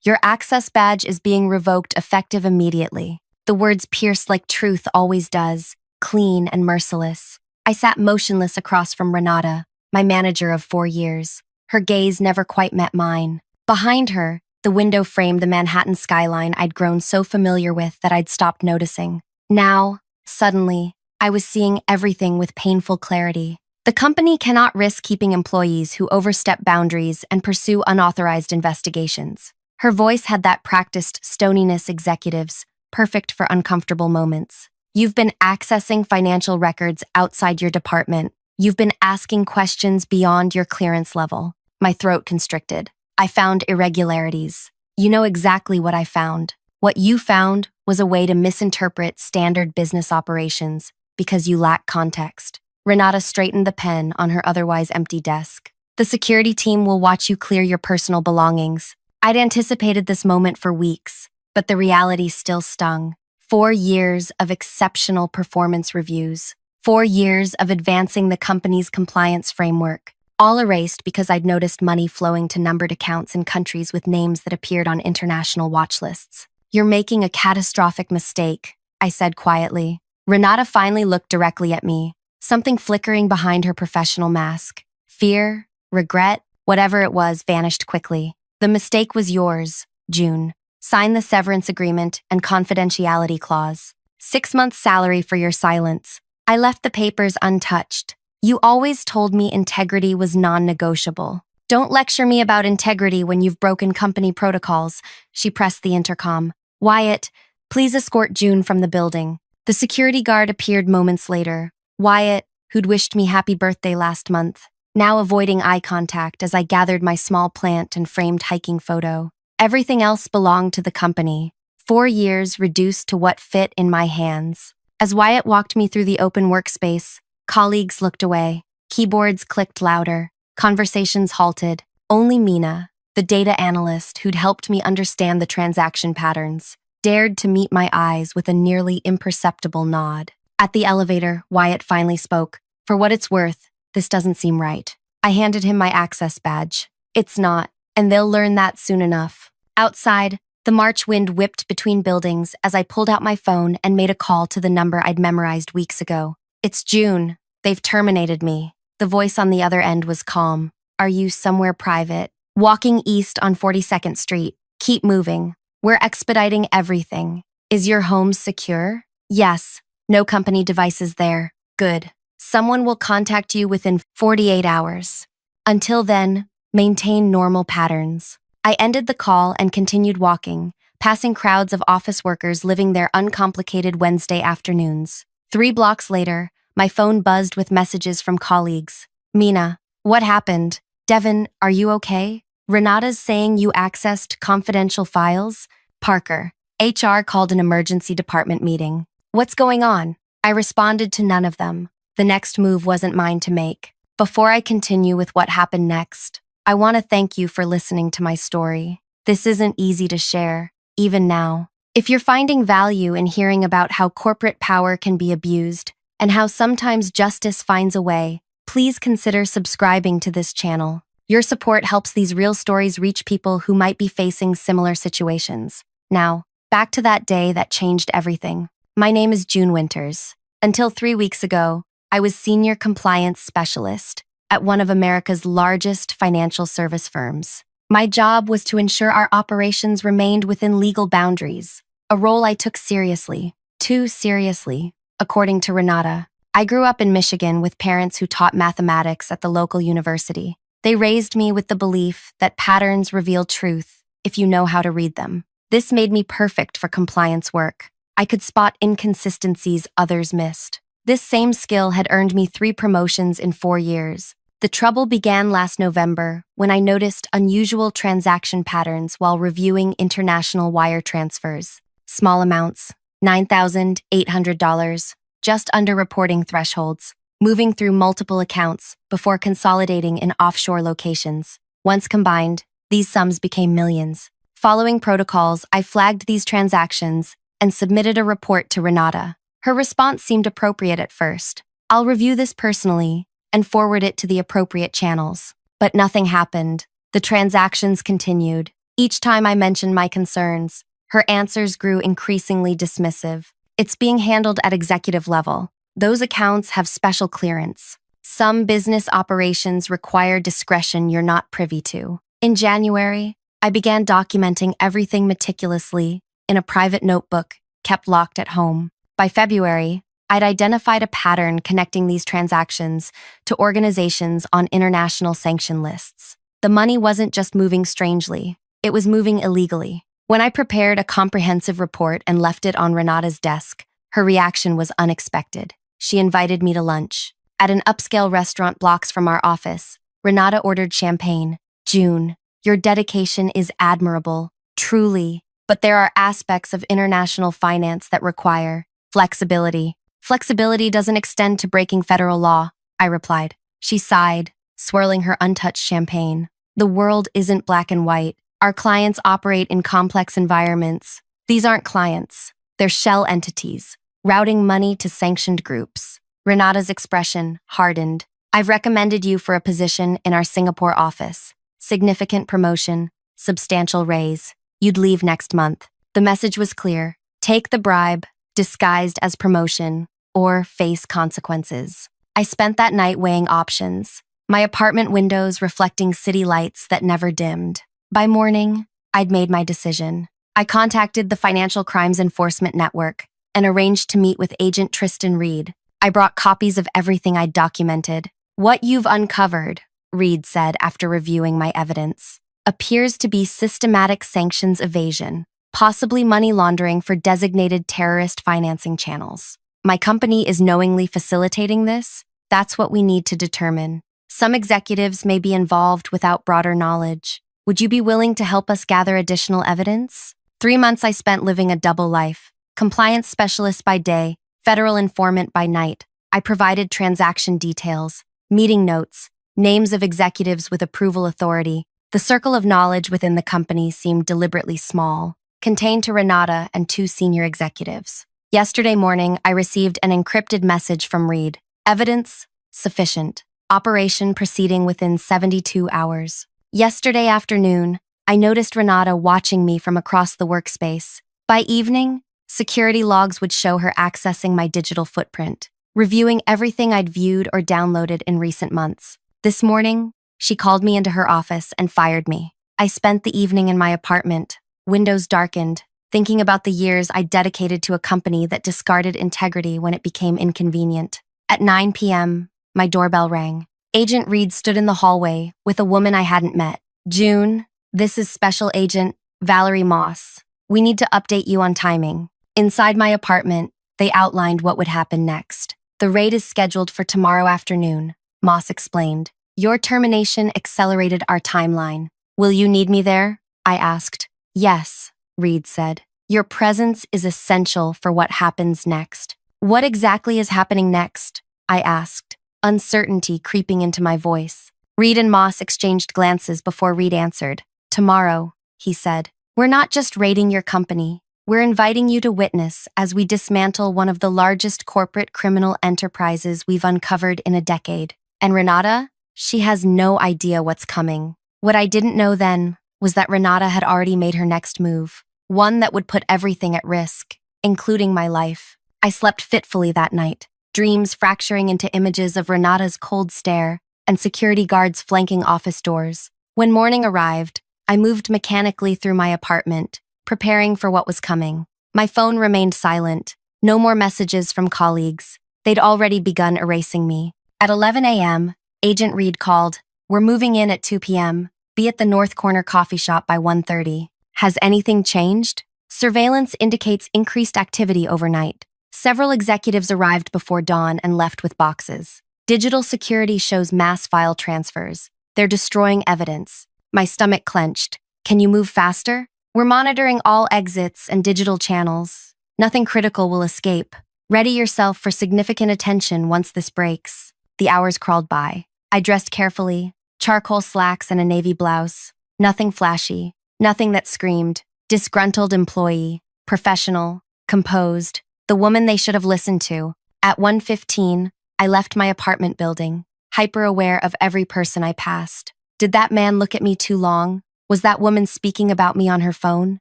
Your access badge is being revoked effective immediately. The words pierced like truth always does, clean and merciless. I sat motionless across from Renata, my manager of 4 years. Her gaze never quite met mine. Behind her, the window framed the Manhattan skyline I'd grown so familiar with that I'd stopped noticing. Now, suddenly, I was seeing everything with painful clarity. The company cannot risk keeping employees who overstep boundaries and pursue unauthorized investigations. Her voice had that practiced stoniness executives, perfect for uncomfortable moments. You've been accessing financial records outside your department. You've been asking questions beyond your clearance level. My throat constricted. I found irregularities. You know exactly what I found. What you found was a way to misinterpret standard business operations because you lack context. Renata straightened the pen on her otherwise empty desk. The security team will watch you clear your personal belongings. I'd anticipated this moment for weeks, but the reality still stung. 4 years of exceptional performance reviews. 4 years of advancing the company's compliance framework. All erased because I'd noticed money flowing to numbered accounts in countries with names that appeared on international watch lists. You're making a catastrophic mistake, I said quietly. Renata finally looked directly at me, something flickering behind her professional mask. Fear, regret, whatever it was vanished quickly. The mistake was yours, June. Sign the severance agreement and confidentiality clause. 6 months' salary for your silence. I left the papers untouched. You always told me integrity was non-negotiable. Don't lecture me about integrity when you've broken company protocols, she pressed the intercom. Wyatt, please escort June from the building. The security guard appeared moments later. Wyatt, who'd wished me happy birthday last month, now avoiding eye contact as I gathered my small plant and framed hiking photo. Everything else belonged to the company. 4 years reduced to what fit in my hands. As Wyatt walked me through the open workspace, colleagues looked away. Keyboards clicked louder. Conversations halted. Only Mina, the data analyst who'd helped me understand the transaction patterns, dared to meet my eyes with a nearly imperceptible nod. At the elevator, Wyatt finally spoke. For what it's worth, this doesn't seem right. I handed him my access badge. It's not, and they'll learn that soon enough. Outside, the March wind whipped between buildings as I pulled out my phone and made a call to the number I'd memorized weeks ago. It's June. They've terminated me. The voice on the other end was calm. Are you somewhere private? Walking east on 42nd Street. Keep moving. We're expediting everything. Is your home secure? Yes. No company devices there. Good. Someone will contact you within 48 hours. Until then, maintain normal patterns. I ended the call and continued walking, passing crowds of office workers living their uncomplicated Wednesday afternoons. 3 blocks later, my phone buzzed with messages from colleagues. Mina, what happened? Devin, are you okay? Renata's saying you accessed confidential files? Parker, HR called an emergency department meeting. What's going on? I responded to none of them. The next move wasn't mine to make. Before I continue with what happened next, I want to thank you for listening to my story. This isn't easy to share, even now. If you're finding value in hearing about how corporate power can be abused and how sometimes justice finds a way, please consider subscribing to this channel. Your support helps these real stories reach people who might be facing similar situations. Now, back to that day that changed everything. My name is June Winters. Until 3 weeks ago, I was Senior Compliance Specialist at one of America's largest financial service firms. My job was to ensure our operations remained within legal boundaries, a role I took seriously, too seriously, according to Renata. I grew up in Michigan with parents who taught mathematics at the local university. They raised me with the belief that patterns reveal truth if you know how to read them. This made me perfect for compliance work. I could spot inconsistencies others missed. This same skill had earned me 3 promotions in 4 years. The trouble began last November when I noticed unusual transaction patterns while reviewing international wire transfers. Small amounts, $9,800, just under reporting thresholds, moving through multiple accounts before consolidating in offshore locations. Once combined, these sums became millions. Following protocols, I flagged these transactions and submitted a report to Renata. Her response seemed appropriate at first. I'll review this personally and forward it to the appropriate channels. But nothing happened. The transactions continued. Each time I mentioned my concerns, her answers grew increasingly dismissive. It's being handled at executive level. Those accounts have special clearance. Some business operations require discretion you're not privy to. In January, I began documenting everything meticulously in a private notebook kept locked at home. By February, I'd identified a pattern connecting these transactions to organizations on international sanction lists. The money wasn't just moving strangely, it was moving illegally. When I prepared a comprehensive report and left it on Renata's desk, her reaction was unexpected. She invited me to lunch. At an upscale restaurant blocks from our office, Renata ordered champagne. June, your dedication is admirable, truly, but there are aspects of international finance that require flexibility. Flexibility doesn't extend to breaking federal law, I replied. She sighed, swirling her untouched champagne. The world isn't black and white. Our clients operate in complex environments. These aren't clients. They're shell entities, routing money to sanctioned groups. Renata's expression hardened. I've recommended you for a position in our Singapore office. Significant promotion, substantial raise. You'd leave next month. The message was clear. Take the bribe, disguised as promotion, or face consequences. I spent that night weighing options, my apartment windows reflecting city lights that never dimmed. By morning, I'd made my decision. I contacted the Financial Crimes Enforcement Network and arranged to meet with Agent Tristan Reed. I brought copies of everything I'd documented. What you've uncovered, Reed said after reviewing my evidence, appears to be systematic sanctions evasion, possibly money laundering for designated terrorist financing channels. My company is knowingly facilitating this? That's what we need to determine. Some executives may be involved without broader knowledge. Would you be willing to help us gather additional evidence? 3 months I spent living a double life. Compliance specialist by day, federal informant by night. I provided transaction details, meeting notes, names of executives with approval authority. The circle of knowledge within the company seemed deliberately small, contained to Renata and 2 senior executives. Yesterday morning, I received an encrypted message from Reed. Evidence sufficient. Operation proceeding within 72 hours. Yesterday afternoon, I noticed Renata watching me from across the workspace. By evening, security logs would show her accessing my digital footprint, reviewing everything I'd viewed or downloaded in recent months. This morning, she called me into her office and fired me. I spent the evening in my apartment, windows darkened, thinking about the years I dedicated to a company that discarded integrity when it became inconvenient. At 9 p.m., my doorbell rang. Agent Reed stood in the hallway with a woman I hadn't met. June, this is Special Agent Valerie Moss. We need to update you on timing. Inside my apartment, they outlined what would happen next. The raid is scheduled for tomorrow afternoon, Moss explained. Your termination accelerated our timeline. Will you need me there? I asked. Yes, Reed said. Your presence is essential for what happens next. What exactly is happening next? I asked, uncertainty creeping into my voice. Reed and Moss exchanged glances before Reed answered. Tomorrow, he said. We're not just raiding your company. We're inviting you to witness as we dismantle one of the largest corporate criminal enterprises we've uncovered in a decade. And Renata? She has no idea what's coming. What I didn't know then was that Renata had already made her next move, one that would put everything at risk, including my life. I slept fitfully that night, dreams fracturing into images of Renata's cold stare and security guards flanking office doors. When morning arrived, I moved mechanically through my apartment, preparing for what was coming. My phone remained silent. No more messages from colleagues. They'd already begun erasing me. At 11 a.m., Agent Reed called. We're moving in at 2 p.m. Be at the North Corner coffee shop by 1:30. Has anything changed? Surveillance indicates increased activity overnight. Several executives arrived before dawn and left with boxes. Digital security shows mass file transfers. They're destroying evidence. My stomach clenched. Can you move faster? We're monitoring all exits and digital channels. Nothing critical will escape. Ready yourself for significant attention once this breaks. The hours crawled by. I dressed carefully, charcoal slacks and a navy blouse. Nothing flashy, nothing that screamed. Disgruntled employee, professional, composed, the woman they should have listened to. At 1:15, I left my apartment building, hyper-aware of every person I passed. Did that man look at me too long? Was that woman speaking about me on her phone?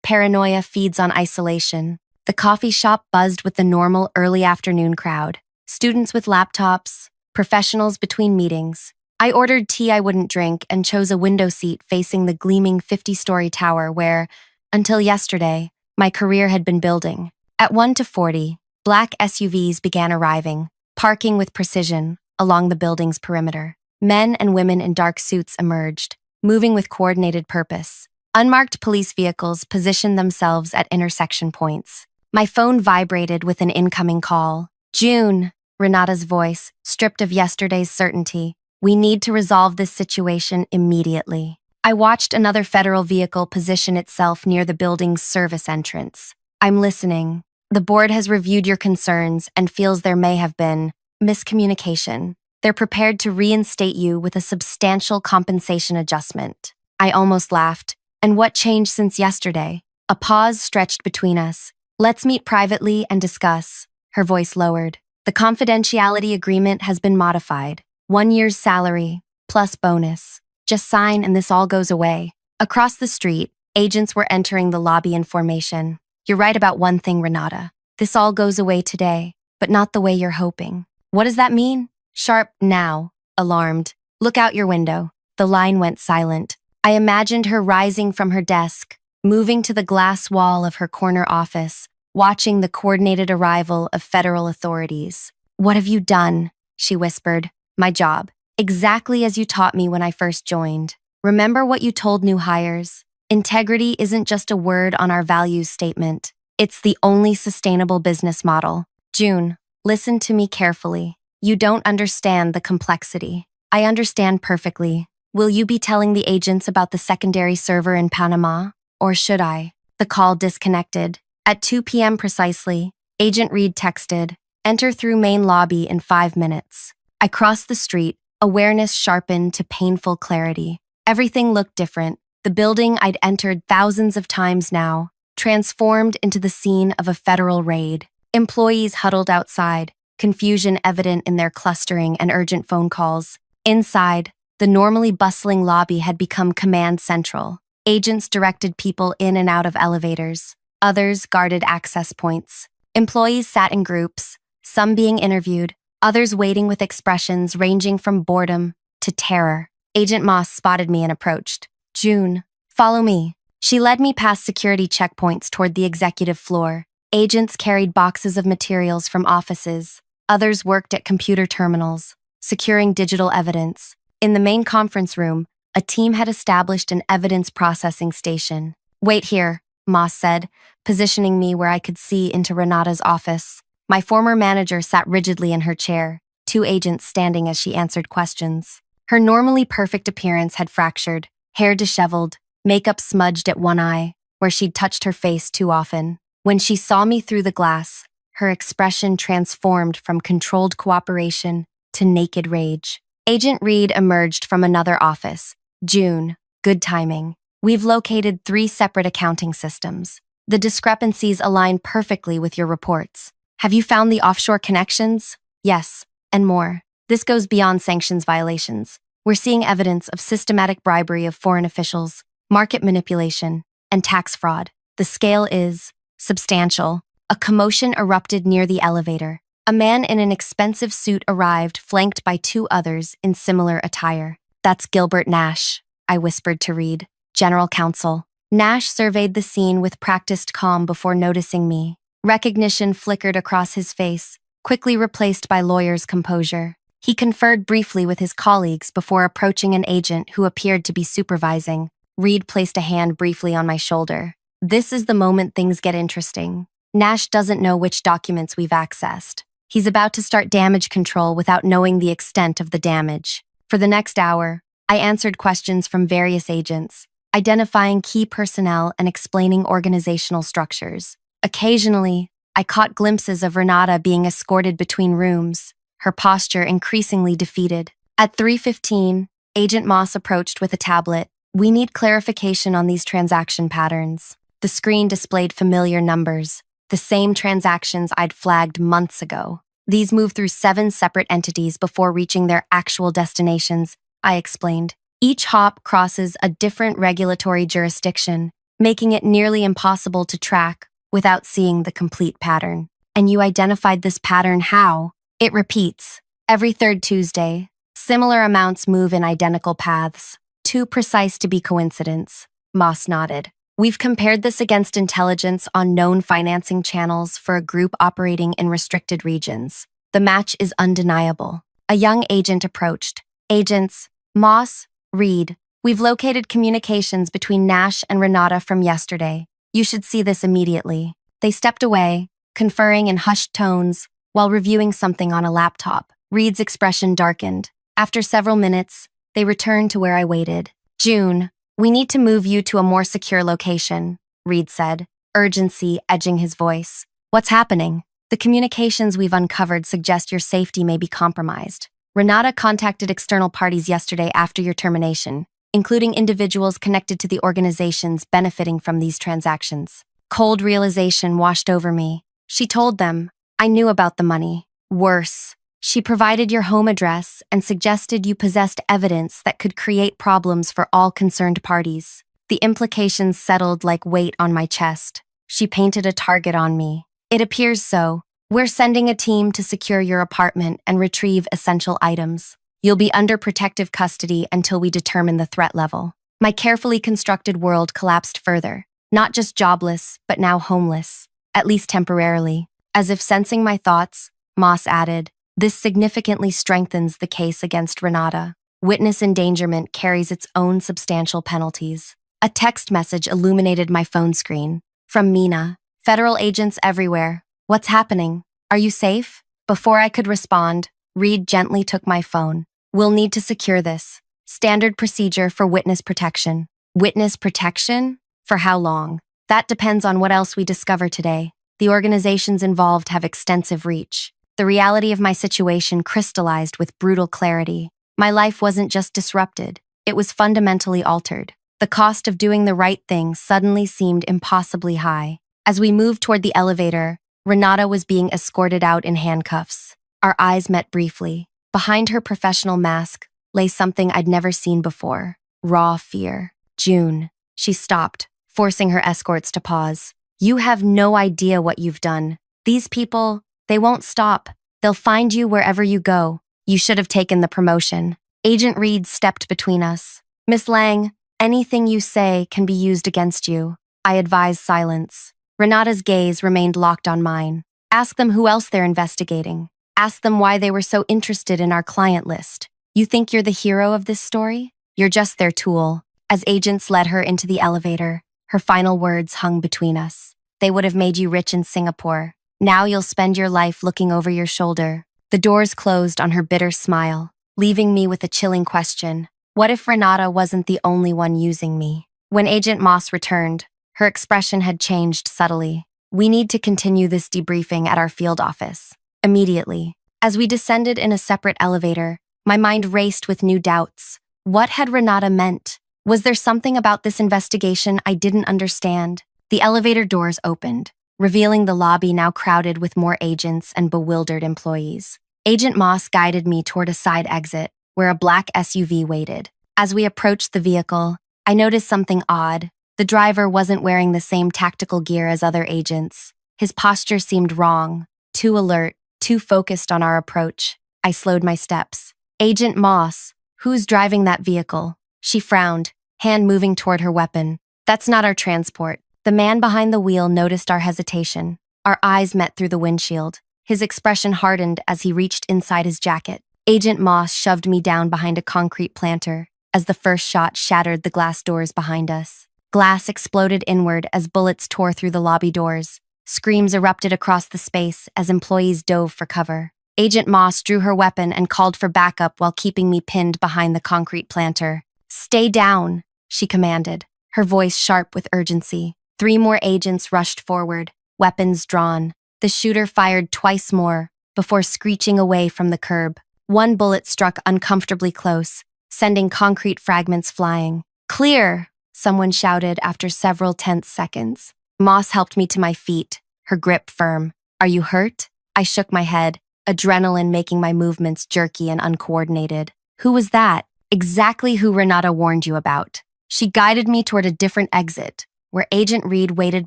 Paranoia feeds on isolation. The coffee shop buzzed with the normal early afternoon crowd. Students with laptops, professionals between meetings. I ordered tea I wouldn't drink and chose a window seat facing the gleaming 50-story tower where, until yesterday, my career had been building. At 1 to 40, black SUVs began arriving, parking with precision along the building's perimeter. Men and women in dark suits emerged, moving with coordinated purpose. Unmarked police vehicles positioned themselves at intersection points. My phone vibrated with an incoming call. June, Renata's voice, stripped of yesterday's certainty. We need to resolve this situation immediately. I watched another federal vehicle position itself near the building's service entrance. I'm listening. The board has reviewed your concerns and feels there may have been miscommunication. They're prepared to reinstate you with a substantial compensation adjustment. I almost laughed. And what changed since yesterday? A pause stretched between us. Let's meet privately and discuss. Her voice lowered. The confidentiality agreement has been modified. 1 year's salary, plus bonus. Just sign and this all goes away. Across the street, agents were entering the lobby in formation. You're right about one thing, Renata. This all goes away today, but not the way you're hoping. What does that mean? Sharp now, alarmed. Look out your window. The line went silent. I imagined her rising from her desk, moving to the glass wall of her corner office, watching the coordinated arrival of federal authorities. What have you done? She whispered. My job. Exactly as you taught me when I first joined. Remember what you told new hires? Integrity isn't just a word on our values statement. It's the only sustainable business model. June, listen to me carefully. You don't understand the complexity. I understand perfectly. Will you be telling the agents about the secondary server in Panama? Or should I? The call disconnected. At 2 p.m. precisely, Agent Reed texted, enter through main lobby in 5 minutes. I crossed the street, awareness sharpened to painful clarity. Everything looked different. The building I'd entered thousands of times now, transformed into the scene of a federal raid. Employees huddled outside, confusion evident in their clustering and urgent phone calls. Inside, the normally bustling lobby had become command central. Agents directed people in and out of elevators. Others guarded access points. Employees sat in groups, some being interviewed, others waiting with expressions ranging from boredom to terror. Agent Moss spotted me and approached. June, follow me. She led me past security checkpoints toward the executive floor. Agents carried boxes of materials from offices. Others worked at computer terminals, securing digital evidence. In the main conference room, a team had established an evidence processing station. Wait here, Moss said, positioning me where I could see into Renata's office. My former manager sat rigidly in her chair, 2 agents standing as she answered questions. Her normally perfect appearance had fractured, hair disheveled, makeup smudged at one eye, where she'd touched her face too often. When she saw me through the glass, her expression transformed from controlled cooperation to naked rage. Agent Reed emerged from another office. June, good timing. We've located 3 separate accounting systems. The discrepancies align perfectly with your reports. Have you found the offshore connections? Yes, and more. This goes beyond sanctions violations. We're seeing evidence of systematic bribery of foreign officials, market manipulation, and tax fraud. The scale is substantial. A commotion erupted near the elevator. A man in an expensive suit arrived, flanked by 2 others in similar attire. That's Gilbert Nash, I whispered to Reed, General Counsel. Nash surveyed the scene with practiced calm before noticing me. Recognition flickered across his face, quickly replaced by lawyer's composure. He conferred briefly with his colleagues before approaching an agent who appeared to be supervising. Reed placed a hand briefly on my shoulder. This is the moment things get interesting. Nash doesn't know which documents we've accessed. He's about to start damage control without knowing the extent of the damage. For the next hour, I answered questions from various agents, identifying key personnel and explaining organizational structures. Occasionally, I caught glimpses of Renata being escorted between rooms, her posture increasingly defeated. At 3:15, Agent Moss approached with a tablet. We need clarification on these transaction patterns. The screen displayed familiar numbers, the same transactions I'd flagged months ago. These move through 7 separate entities before reaching their actual destinations, I explained. Each hop crosses a different regulatory jurisdiction, making it nearly impossible to track without seeing the complete pattern. And you identified this pattern how? It repeats. Every third Tuesday, similar amounts move in identical paths. Too precise to be coincidence. Moss nodded. We've compared this against intelligence on known financing channels for a group operating in restricted regions. The match is undeniable. A young agent approached. Agents, Moss, Reed, we've located communications between Nash and Renata from yesterday. You should see this immediately. They stepped away, conferring in hushed tones, while reviewing something on a laptop. Reed's expression darkened. After several minutes, they returned to where I waited. June, we need to move you to a more secure location, Reed said, urgency edging his voice. What's happening? The communications we've uncovered suggest your safety may be compromised. Renata contacted external parties yesterday after your termination, including individuals connected to the organizations benefiting from these transactions. Cold realization washed over me. She told them, I knew about the money. Worse, she provided your home address and suggested you possessed evidence that could create problems for all concerned parties. The implications settled like weight on my chest. She painted a target on me. It appears so. We're sending a team to secure your apartment and retrieve essential items. You'll be under protective custody until we determine the threat level. My carefully constructed world collapsed further. Not just jobless, but now homeless. At least temporarily. As if sensing my thoughts, Moss added, this significantly strengthens the case against Renata. Witness endangerment carries its own substantial penalties. A text message illuminated my phone screen. From Mina. Federal agents everywhere. What's happening? Are you safe? Before I could respond, Reed gently took my phone. We'll need to secure this. Standard procedure for witness protection. Witness protection? For how long? That depends on what else we discover today. The organizations involved have extensive reach. The reality of my situation crystallized with brutal clarity. My life wasn't just disrupted, it was fundamentally altered. The cost of doing the right thing suddenly seemed impossibly high. As we moved toward the elevator, Renata was being escorted out in handcuffs. Our eyes met briefly. Behind her professional mask lay something I'd never seen before. Raw fear. June. She stopped, forcing her escorts to pause. You have no idea what you've done. These people, they won't stop. They'll find you wherever you go. You should have taken the promotion. Agent Reed stepped between us. Miss Lang, anything you say can be used against you. I advised silence. Renata's gaze remained locked on mine. Ask them who else they're investigating. Ask them why they were so interested in our client list. You think you're the hero of this story? You're just their tool. As agents led her into the elevator, her final words hung between us. They would have made you rich in Singapore. Now you'll spend your life looking over your shoulder. The doors closed on her bitter smile, leaving me with a chilling question. What if Renata wasn't the only one using me? When Agent Moss returned, her expression had changed subtly. We need to continue this debriefing at our field office. Immediately. As we descended in a separate elevator, my mind raced with new doubts. What had Renata meant? Was there something about this investigation I didn't understand? The elevator doors opened, revealing the lobby now crowded with more agents and bewildered employees. Agent Moss guided me toward a side exit, where a black SUV waited. As we approached the vehicle, I noticed something odd. The driver wasn't wearing the same tactical gear as other agents. His posture seemed wrong, too alert, too focused on our approach. I slowed my steps. Agent Moss, who's driving that vehicle? She frowned, hand moving toward her weapon. That's not our transport. The man behind the wheel noticed our hesitation. Our eyes met through the windshield. His expression hardened as he reached inside his jacket. Agent Moss shoved me down behind a concrete planter as the first shot shattered the glass doors behind us. Glass exploded inward as bullets tore through the lobby doors. Screams erupted across the space as employees dove for cover. Agent Moss drew her weapon and called for backup while keeping me pinned behind the concrete planter. Stay down, she commanded, her voice sharp with urgency. 3 more agents rushed forward, weapons drawn. The shooter fired twice more before screeching away from the curb. One bullet struck uncomfortably close, sending concrete fragments flying. Clear, someone shouted after several tense seconds. Moss helped me to my feet, her grip firm. Are you hurt? I shook my head, adrenaline making my movements jerky and uncoordinated. Who was that? Exactly who Renata warned you about. She guided me toward a different exit, where Agent Reed waited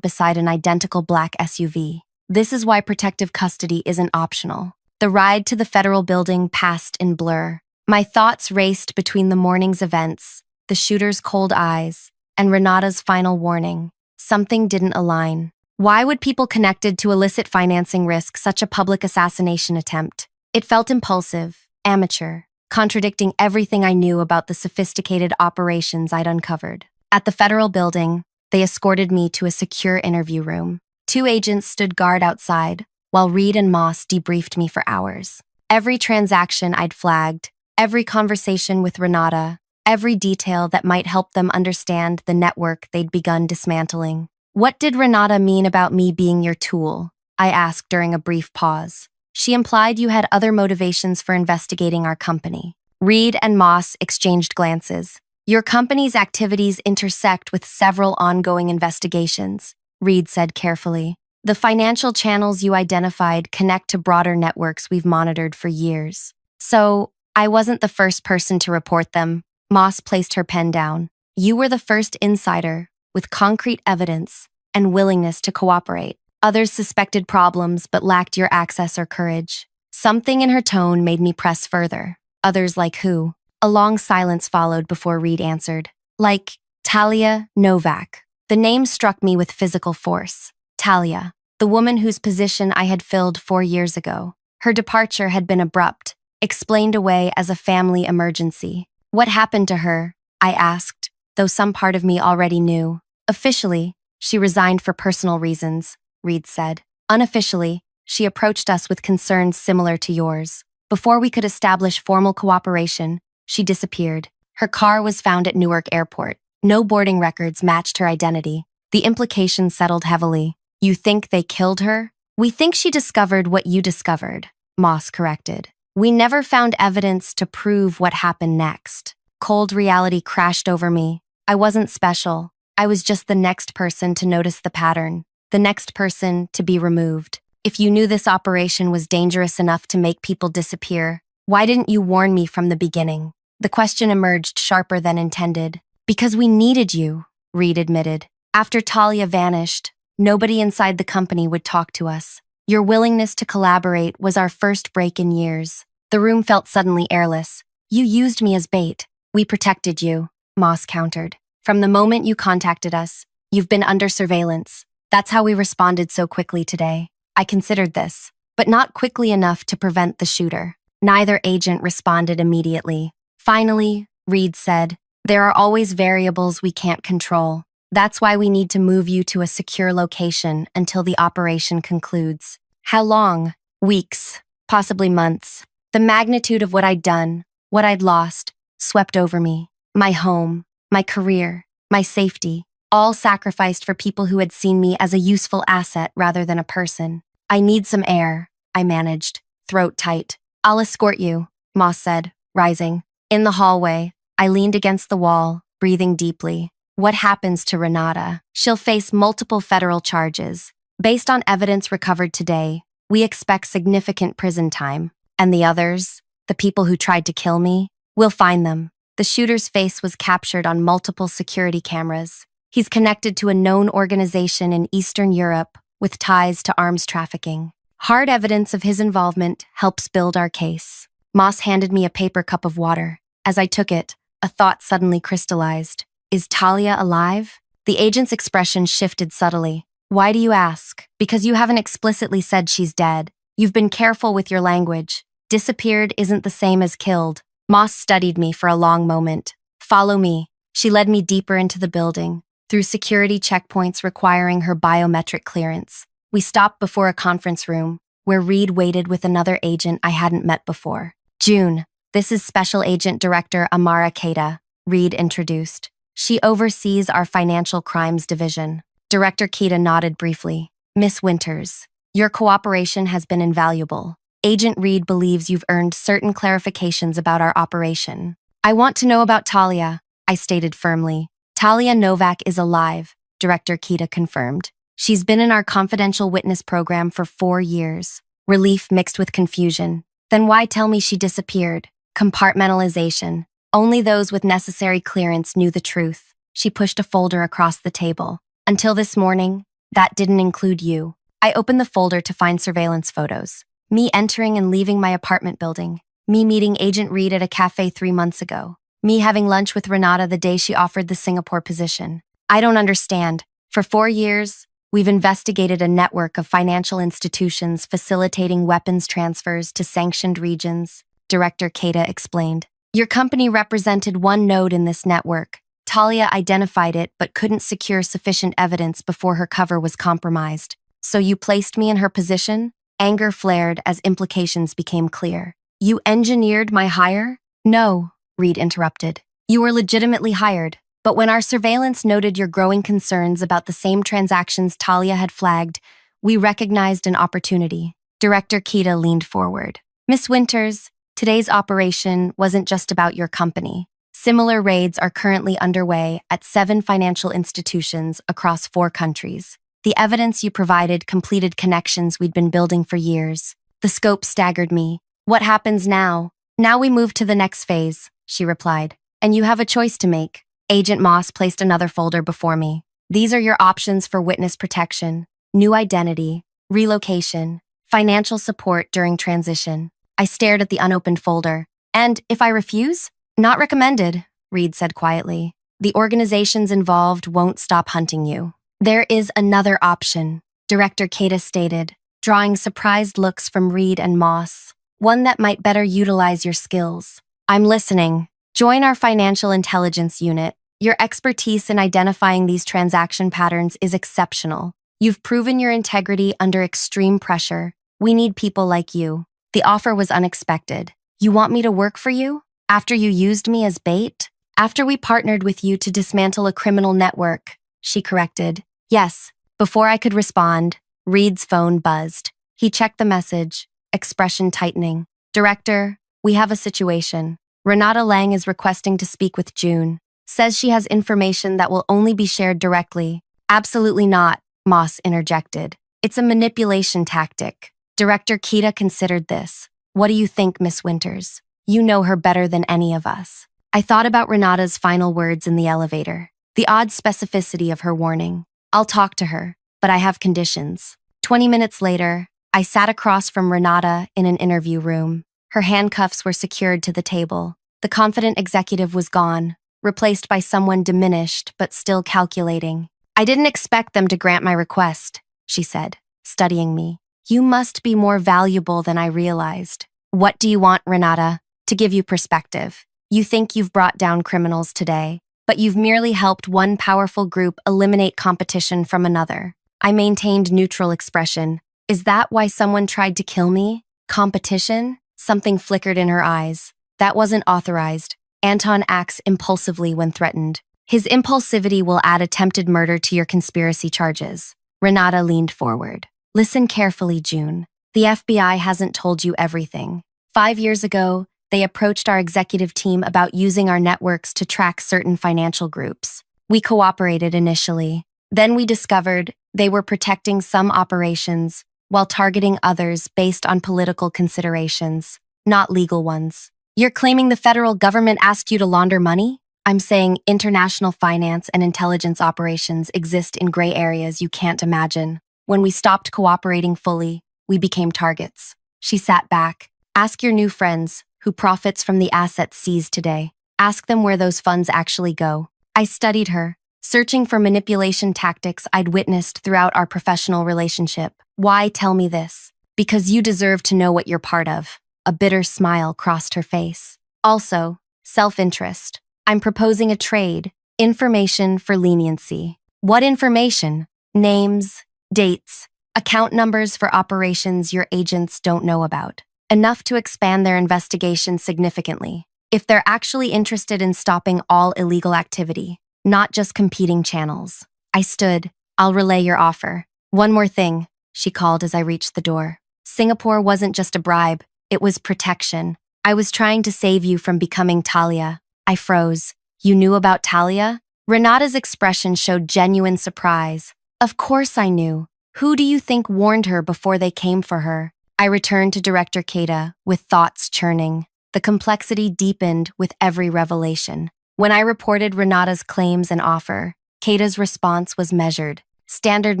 beside an identical black SUV. This is why protective custody isn't optional. The ride to the federal building passed in blur. My thoughts raced between the morning's events, the shooter's cold eyes, and Renata's final warning. Something didn't align. Why would people connected to illicit financing risk such a public assassination attempt? It felt impulsive, amateur, contradicting everything I knew about the sophisticated operations I'd uncovered. At the federal building, they escorted me to a secure interview room. 2 agents stood guard outside, while Reed and Moss debriefed me for hours. Every transaction I'd flagged, every conversation with Renata, every detail that might help them understand the network they'd begun dismantling. What did Renata mean about me being your tool? I asked during a brief pause. She implied you had other motivations for investigating our company. Reed and Moss exchanged glances. Your company's activities intersect with several ongoing investigations, Reed said carefully. The financial channels you identified connect to broader networks we've monitored for years. So, I wasn't the first person to report them. Moss placed her pen down. You were the first insider, with concrete evidence and willingness to cooperate. Others suspected problems but lacked your access or courage. Something in her tone made me press further. Others like who? A long silence followed before Reed answered. Like Talia Novak. The name struck me with physical force. Talia, the woman whose position I had filled 4 years ago. Her departure had been abrupt, explained away as a family emergency. What happened to her? I asked, though some part of me already knew. Officially, she resigned for personal reasons, Reed said. Unofficially, she approached us with concerns similar to yours. Before we could establish formal cooperation, she disappeared. Her car was found at Newark Airport. No boarding records matched her identity. The implications settled heavily. You think they killed her? We think she discovered what you discovered, Moss corrected. We never found evidence to prove what happened next. Cold reality crashed over me. I wasn't special. I was just the next person to notice the pattern, the next person to be removed. If you knew this operation was dangerous enough to make people disappear, why didn't you warn me from the beginning? The question emerged sharper than intended. Because we needed you, Reed admitted. After Talia vanished, nobody inside the company would talk to us. Your willingness to collaborate was our first break in years. The room felt suddenly airless. You used me as bait. We protected you, Moss countered. From the moment you contacted us, you've been under surveillance. That's how we responded so quickly today. I considered this, but not quickly enough to prevent the shooter. Neither agent responded immediately. Finally, Reed said, there are always variables we can't control. That's why we need to move you to a secure location until the operation concludes. How long? Weeks, possibly months. The magnitude of what I'd done, what I'd lost, swept over me. My home, my career, my safety, all sacrificed for people who had seen me as a useful asset rather than a person. I need some air, I managed, throat tight. I'll escort you, Moss said, rising. In the hallway, I leaned against the wall, breathing deeply. What happens to Renata? She'll face multiple federal charges. Based on evidence recovered today, we expect significant prison time. And the others, the people who tried to kill me, we'll find them. The shooter's face was captured on multiple security cameras. He's connected to a known organization in Eastern Europe with ties to arms trafficking. Hard evidence of his involvement helps build our case. Moss handed me a paper cup of water. As I took it, a thought suddenly crystallized. Is Talia alive? The agent's expression shifted subtly. Why do you ask? Because you haven't explicitly said she's dead. You've been careful with your language. Disappeared isn't the same as killed. Moss studied me for a long moment. Follow me. She led me deeper into the building, through security checkpoints requiring her biometric clearance. We stopped before a conference room, where Reed waited with another agent I hadn't met before. June, this is Special Agent Director Amara Keita, Reed introduced. She oversees our Financial Crimes Division. Director Keita nodded briefly. Miss Winters, your cooperation has been invaluable. Agent Reed believes you've earned certain clarifications about our operation. I want to know about Talia, I stated firmly. Talia Novak is alive, Director Keita confirmed. She's been in our confidential witness program for 4 years. Relief mixed with confusion. Then why tell me she disappeared? Compartmentalization. Only those with necessary clearance knew the truth. She pushed a folder across the table. Until this morning, that didn't include you. I opened the folder to find surveillance photos. Me entering and leaving my apartment building. Me meeting Agent Reed at a cafe 3 months ago. Me having lunch with Renata the day she offered the Singapore position. I don't understand. For 4 years, we've investigated a network of financial institutions facilitating weapons transfers to sanctioned regions, Director Keita explained. Your company represented one node in this network. Talia identified it but couldn't secure sufficient evidence before her cover was compromised. So you placed me in her position? Anger flared as implications became clear. You engineered my hire? No, Reed interrupted. You were legitimately hired, but when our surveillance noted your growing concerns about the same transactions Talia had flagged, we recognized an opportunity. Director Keita leaned forward. Miss Winters, today's operation wasn't just about your company. Similar raids are currently underway at 7 financial institutions across 4 countries. The evidence you provided completed connections we'd been building for years. The scope staggered me. What happens now? Now we move to the next phase, she replied. And you have a choice to make. Agent Moss placed another folder before me. These are your options for witness protection, new identity, relocation, financial support during transition. I stared at the unopened folder. And if I refuse? Not recommended, Reed said quietly. The organizations involved won't stop hunting you. There is another option, Director Keita stated, drawing surprised looks from Reed and Moss. One that might better utilize your skills. I'm listening. Join our financial intelligence unit. Your expertise in identifying these transaction patterns is exceptional. You've proven your integrity under extreme pressure. We need people like you. The offer was unexpected. You want me to work for you? After you used me as bait? After we partnered with you to dismantle a criminal network, she corrected. Yes. Before I could respond, Reed's phone buzzed. He checked the message, expression tightening. Director, we have a situation. Renata Lang is requesting to speak with June. Says she has information that will only be shared directly. Absolutely not, Moss interjected. It's a manipulation tactic. Director Keita considered this. What do you think, Miss Winters? You know her better than any of us. I thought about Renata's final words in the elevator. The odd specificity of her warning. I'll talk to her, but I have conditions. 20 minutes later, I sat across from Renata in an interview room. Her handcuffs were secured to the table. The confident executive was gone, replaced by someone diminished but still calculating. I didn't expect them to grant my request, she said, studying me. You must be more valuable than I realized. What do you want, Renata? To give you perspective, you think you've brought down criminals today, but you've merely helped one powerful group eliminate competition from another. I maintained neutral expression. Is that why someone tried to kill me? Competition? Something flickered in her eyes. That wasn't authorized. Anton acts impulsively when threatened. His impulsivity will add attempted murder to your conspiracy charges. Renata leaned forward. Listen carefully, June. The FBI hasn't told you everything. 5 years ago, they approached our executive team about using our networks to track certain financial groups. We cooperated initially. Then we discovered they were protecting some operations while targeting others based on political considerations, not legal ones. You're claiming the federal government asked you to launder money? I'm saying international finance and intelligence operations exist in gray areas you can't imagine. When we stopped cooperating fully, we became targets. She sat back. Ask your new friends, who profits from the assets seized today. Ask them where those funds actually go. I studied her, searching for manipulation tactics I'd witnessed throughout our professional relationship. Why tell me this? Because you deserve to know what you're part of. A bitter smile crossed her face. Also, self-interest. I'm proposing a trade. Information for leniency. What information? Names, dates, account numbers for operations your agents don't know about. Enough to expand their investigation significantly. If they're actually interested in stopping all illegal activity, not just competing channels. I stood. I'll relay your offer. One more thing, she called as I reached the door. Singapore wasn't just a bribe, it was protection. I was trying to save you from becoming Talia. I froze. You knew about Talia? Renata's expression showed genuine surprise. Of course I knew. Who do you think warned her before they came for her? I returned to Director Keita with thoughts churning. The complexity deepened with every revelation. When I reported Renata's claims and offer, Keita's response was measured. Standard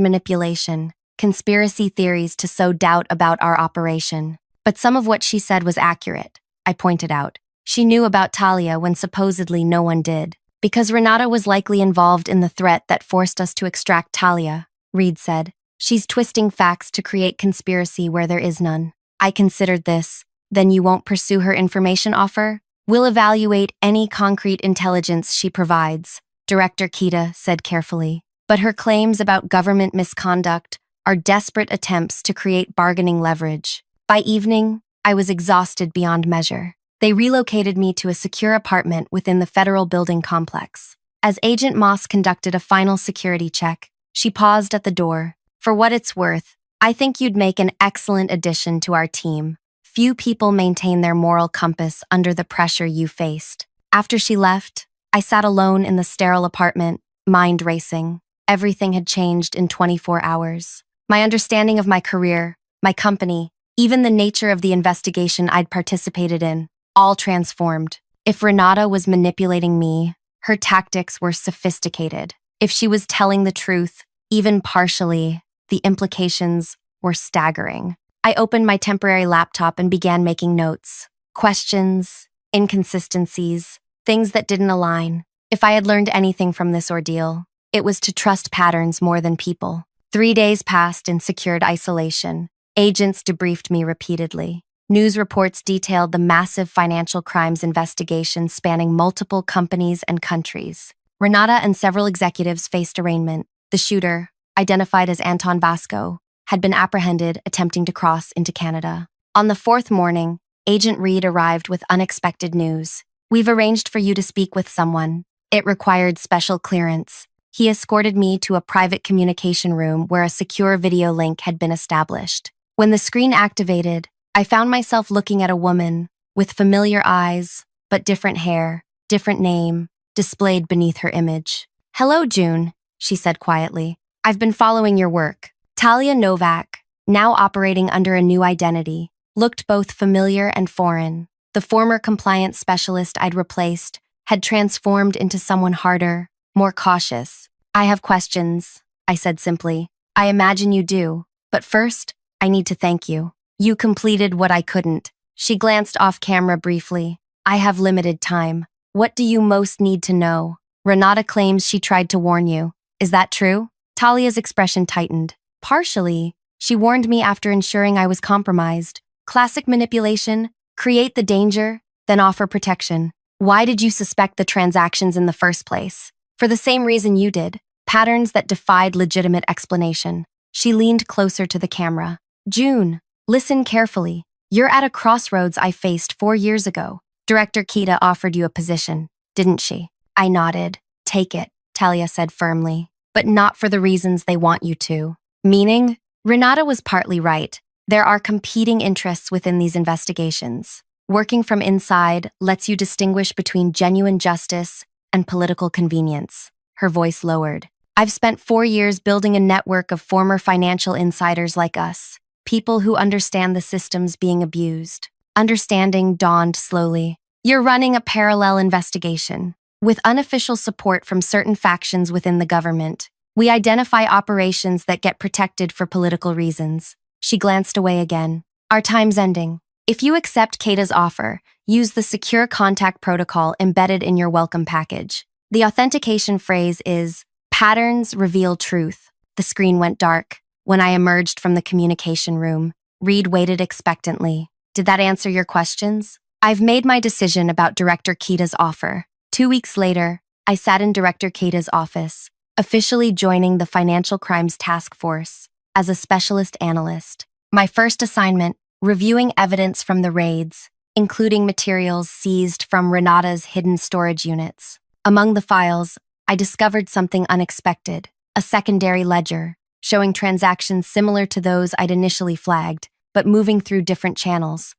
manipulation, conspiracy theories to sow doubt about our operation. But some of what she said was accurate, I pointed out. She knew about Talia when supposedly no one did. Because Renata was likely involved in the threat that forced us to extract Talia, Reed said. She's twisting facts to create conspiracy where there is none. I considered this. Then you won't pursue her information offer? We'll evaluate any concrete intelligence she provides, Director Keita said carefully. But her claims about government misconduct are desperate attempts to create bargaining leverage. By evening, I was exhausted beyond measure. They relocated me to a secure apartment within the federal building complex. As Agent Moss conducted a final security check, she paused at the door. For what it's worth, I think you'd make an excellent addition to our team. Few people maintain their moral compass under the pressure you faced. After she left, I sat alone in the sterile apartment, mind racing. Everything had changed in 24 hours. My understanding of my career, my company, even the nature of the investigation I'd participated in, all transformed. If Renata was manipulating me, her tactics were sophisticated. If she was telling the truth, even partially, the implications were staggering. I opened my temporary laptop and began making notes. Questions, inconsistencies, things that didn't align. If I had learned anything from this ordeal, it was to trust patterns more than people. 3 days passed in secured isolation. Agents debriefed me repeatedly. News reports detailed the massive financial crimes investigation spanning multiple companies and countries. Renata and several executives faced arraignment. The shooter, identified as Anton Vasco, had been apprehended attempting to cross into Canada. On the fourth morning, Agent Reed arrived with unexpected news. We've arranged for you to speak with someone. It required special clearance. He escorted me to a private communication room where a secure video link had been established. When the screen activated, I found myself looking at a woman with familiar eyes, but different hair, different name, displayed beneath her image. Hello, June, she said quietly. I've been following your work. Talia Novak, now operating under a new identity, looked both familiar and foreign. The former compliance specialist I'd replaced had transformed into someone harder, more cautious. I have questions, I said simply. I imagine you do, but first, I need to thank you. You completed what I couldn't. She glanced off camera briefly. I have limited time. What do you most need to know? Renata claims she tried to warn you. Is that true? Talia's expression tightened. Partially, she warned me after ensuring I was compromised. Classic manipulation, create the danger, then offer protection. Why did you suspect the transactions in the first place? For the same reason you did, patterns that defied legitimate explanation. She leaned closer to the camera. June, listen carefully. You're at a crossroads I faced 4 years ago. Director Keita offered you a position, didn't she? I nodded. Take it, Talia said firmly, but not for the reasons they want you to. Meaning? Renata was partly right. There are competing interests within these investigations. Working from inside lets you distinguish between genuine justice and political convenience. Her voice lowered. I've spent 4 years building a network of former financial insiders like us. People who understand the systems being abused. Understanding dawned slowly. You're running a parallel investigation. With unofficial support from certain factions within the government, we identify operations that get protected for political reasons. She glanced away again. Our time's ending. If you accept Keita's offer, use the secure contact protocol embedded in your welcome package. The authentication phrase is, "Patterns reveal truth." The screen went dark. When I emerged from the communication room, Reed waited expectantly. Did that answer your questions? I've made my decision about Director Keita's offer. 2 weeks later, I sat in Director Keita's office, officially joining the Financial Crimes Task Force as a specialist analyst. My first assignment, reviewing evidence from the raids, including materials seized from Renata's hidden storage units. Among the files, I discovered something unexpected, a secondary ledger, showing transactions similar to those I'd initially flagged, but moving through different channels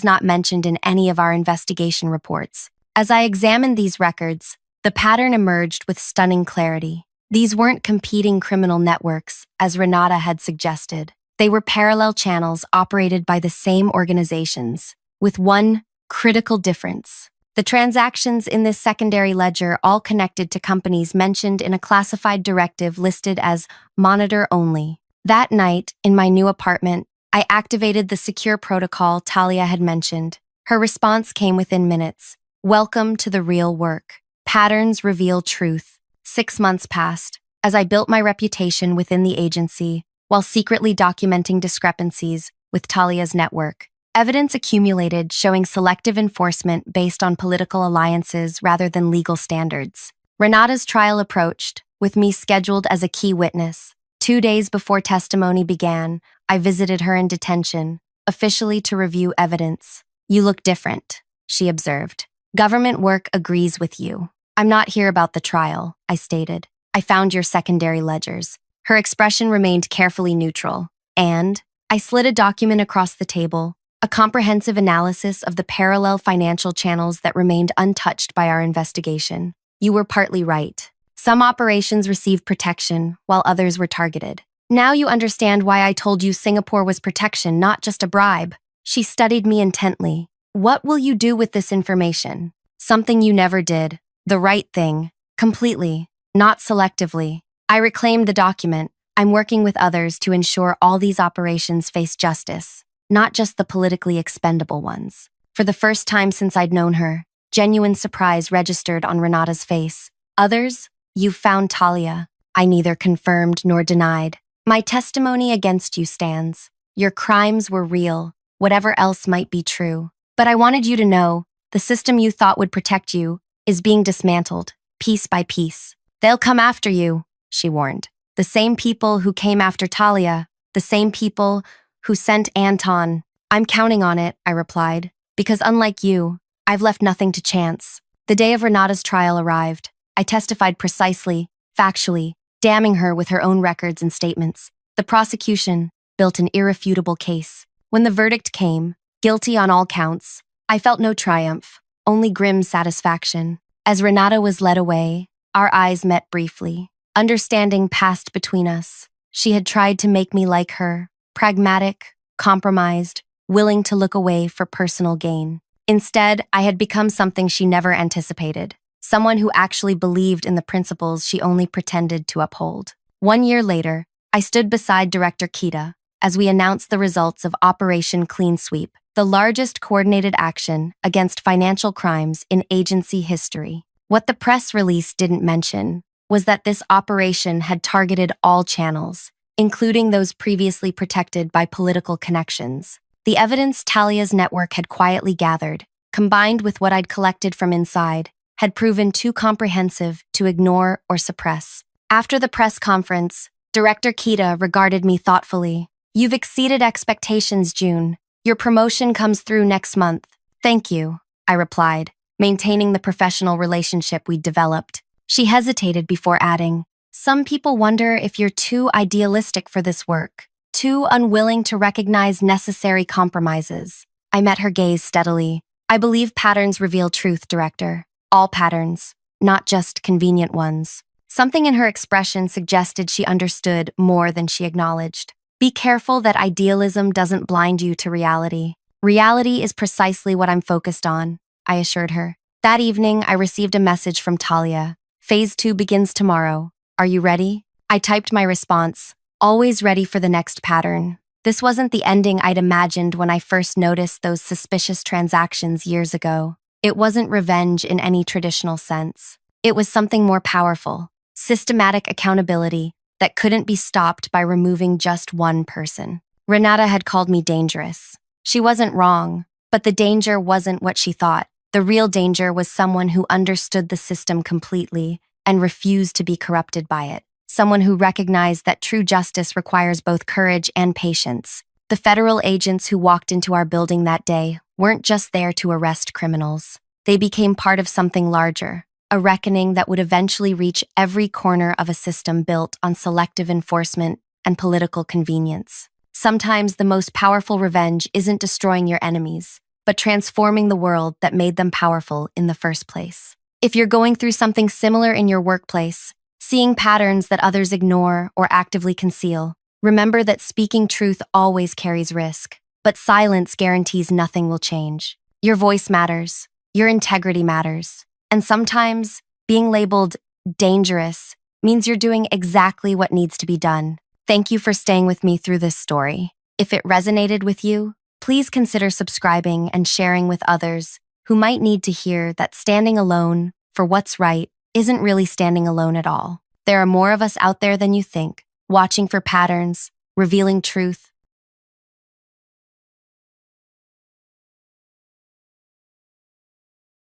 not mentioned in any of our investigation reports. As I examined these records, the pattern emerged with stunning clarity. These weren't competing criminal networks, as Renata had suggested. They were parallel channels operated by the same organizations, with one Critical difference. The transactions in this secondary ledger all connected to companies mentioned in a classified directive listed as monitor only. That night, in my new apartment, I activated the secure protocol Talia had mentioned. Her response came within minutes. Welcome to the real work. Patterns reveal truth. 6 months passed as I built my reputation within the agency while secretly documenting discrepancies with Talia's network. Evidence accumulated showing selective enforcement based on political alliances rather than legal standards. Renata's trial approached, with me scheduled as a key witness. 2 days before testimony began, I visited her in detention, officially to review evidence. You look different, she observed. Government work agrees with you. I'm not here about the trial, I stated. I found your secondary ledgers. Her expression remained carefully neutral. And I slid a document across the table, a comprehensive analysis of the parallel financial channels that remained untouched by our investigation. You were partly right. Some operations received protection, while others were targeted. Now you understand why I told you Singapore was protection, not just a bribe. She studied me intently. What will you do with this information? Something you never did. The right thing. Completely. Not selectively. I reclaimed the document. I'm working with others to ensure all these operations face justice, not just the politically expendable ones. For the first time since I'd known her, genuine surprise registered on Renata's face. Others? You found Talia. I neither confirmed nor denied. My testimony against you stands. Your crimes were real, whatever else might be true. But I wanted you to know, the system you thought would protect you is being dismantled, piece by piece. They'll come after you, she warned. The same people who came after Talia, the same people who sent Anton. I'm counting on it, I replied, because unlike you, I've left nothing to chance. The day of Renata's trial arrived. I testified precisely, factually, damning her with her own records and statements. The prosecution built an irrefutable case. When the verdict came, guilty on all counts, I felt no triumph, only grim satisfaction. As Renata was led away, our eyes met briefly. Understanding passed between us. She had tried to make me like her, pragmatic, compromised, willing to look away for personal gain. Instead, I had become something she never anticipated, someone who actually believed in the principles she only pretended to uphold. 1 year later, I stood beside Director Kita as we announced the results of Operation Clean Sweep, the largest coordinated action against financial crimes in agency history. What the press release didn't mention was that this operation had targeted all channels, including those previously protected by political connections. The evidence Talia's network had quietly gathered, combined with what I'd collected from inside, had proven too comprehensive to ignore or suppress. After the press conference, Director Kita regarded me thoughtfully. You've exceeded expectations, June. Your promotion comes through next month. Thank you, I replied, maintaining the professional relationship we'd developed. She hesitated before adding, some people wonder if you're too idealistic for this work, too unwilling to recognize necessary compromises. I met her gaze steadily. I believe patterns reveal truth, Director. All patterns, not just convenient ones. Something in her expression suggested she understood more than she acknowledged. Be careful that idealism doesn't blind you to reality. Reality is precisely what I'm focused on, I assured her. That evening, I received a message from Talia. Phase 2 begins tomorrow. Are you ready? I typed my response, always ready for the next pattern. This wasn't the ending I'd imagined when I first noticed those suspicious transactions years ago. It wasn't revenge in any traditional sense. It was something more powerful, systematic accountability that couldn't be stopped by removing just one person. Renata had called me dangerous. She wasn't wrong, but the danger wasn't what she thought. The real danger was someone who understood the system completely and refused to be corrupted by it. Someone who recognized that true justice requires both courage and patience. The federal agents who walked into our building that day weren't just there to arrest criminals. They became part of something larger, a reckoning that would eventually reach every corner of a system built on selective enforcement and political convenience. Sometimes the most powerful revenge isn't destroying your enemies, but transforming the world that made them powerful in the first place. If you're going through something similar in your workplace, seeing patterns that others ignore or actively conceal, remember that speaking truth always carries risk, but silence guarantees nothing will change. Your voice matters. Your integrity matters. And sometimes being labeled dangerous means you're doing exactly what needs to be done. Thank you for staying with me through this story. If it resonated with you, please consider subscribing and sharing with others who might need to hear that standing alone for what's right isn't really standing alone at all. There are more of us out there than you think, watching for patterns, revealing truth,